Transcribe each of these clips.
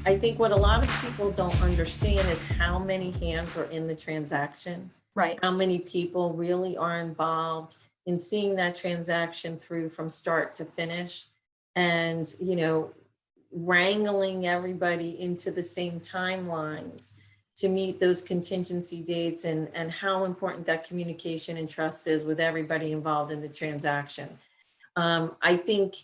I think what a lot of people don't understand is how many hands are in the transaction, Right. how many people really are involved in seeing that transaction through from start to finish. And, wrangling everybody into the same timelines to meet those contingency dates, and how important that communication and trust is with everybody involved in the transaction. I think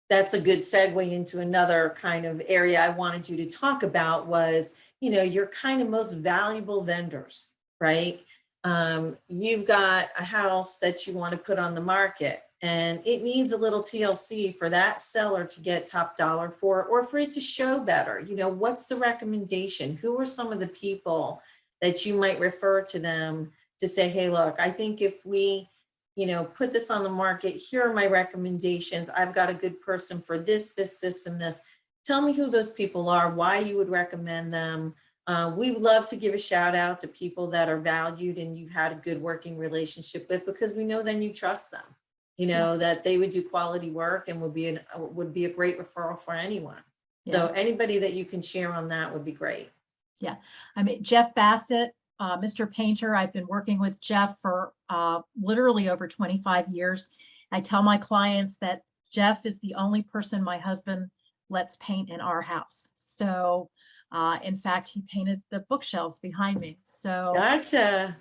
that's a good segue into another kind of area I wanted you to talk about was, your kind of most valuable vendors, right? You've got a house that you want to put on the market, and it needs a little TLC for that seller to get top dollar for it, or for it to show better. What's the recommendation? Who are some of the people that you might refer to them to say, hey, look, I think if we put this on the market, here are my recommendations. I've got a good person for this, this, and this. Tell me who those people are, why you would recommend them. We love to give a shout out to people that are valued and you've had a good working relationship with, because we know then you trust them, that they would do quality work and would be a great referral for anyone. So anybody that you can share on that would be great. Yeah. I mean, Jeff Bassett, Mr. Painter, I've been working with Jeff for literally over 25 years. I tell my clients that Jeff is the only person my husband lets paint in our house. So in fact, he painted the bookshelves behind me. So gotcha.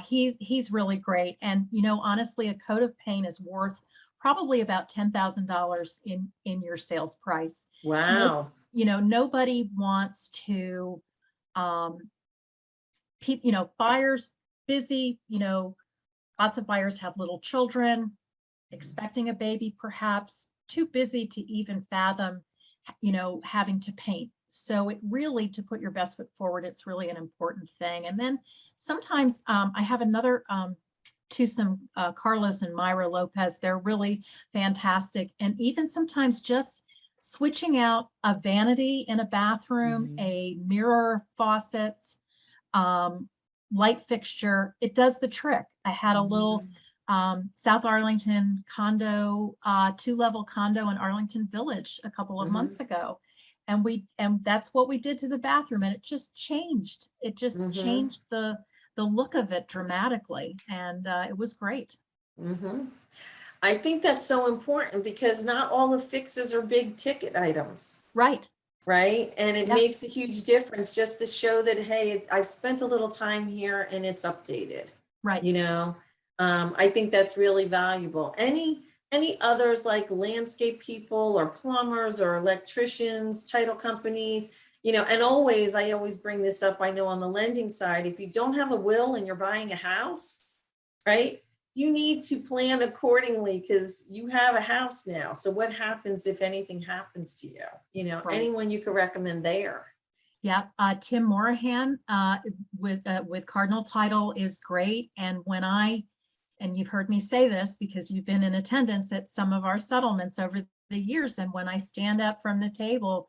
He's really great. And, honestly, a coat of paint is worth probably about $10,000 in your sales price. Wow. Nobody wants to, buyers busy, lots of buyers have little children, expecting a baby, perhaps too busy to even fathom, having to paint. So it really, to put your best foot forward, it's really an important thing. And then sometimes I have another twosome, Carlos and Myra Lopez. They're really fantastic. And even sometimes just switching out a vanity in a bathroom, a mirror, faucets, light fixture, it does the trick. I had a little South Arlington condo, 2-level condo in Arlington Village a couple of months ago. And that's what we did to the bathroom. And it just changed. It just changed the look of it dramatically. And it was great. I think that's so important, because not all the fixes are big ticket items. Right. Right. And it makes a huge difference just to show that, hey, I've spent a little time here and it's updated. Right. I think that's really valuable. Any others, like landscape people or plumbers or electricians, title companies, and I always bring this up. I know on the lending side, if you don't have a will and you're buying a house, right, you need to plan accordingly, because you have a house now. So what happens if anything happens to you? Right. Anyone you could recommend there? Yeah, Tim Morahan with Cardinal Title is great. And and you've heard me say this because you've been in attendance at some of our settlements over the years. And when I stand up from the table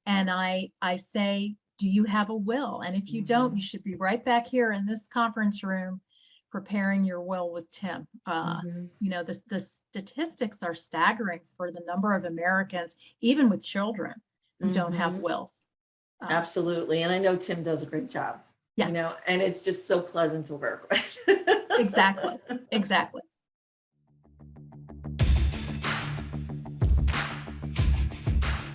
and I say, do you have a will? And if you don't, you should be right back here in this conference room preparing your will with Tim. The statistics are staggering for the number of Americans, even with children, who don't have wills. Absolutely. And I know Tim does a great job, and it's just so pleasant to work with. Exactly.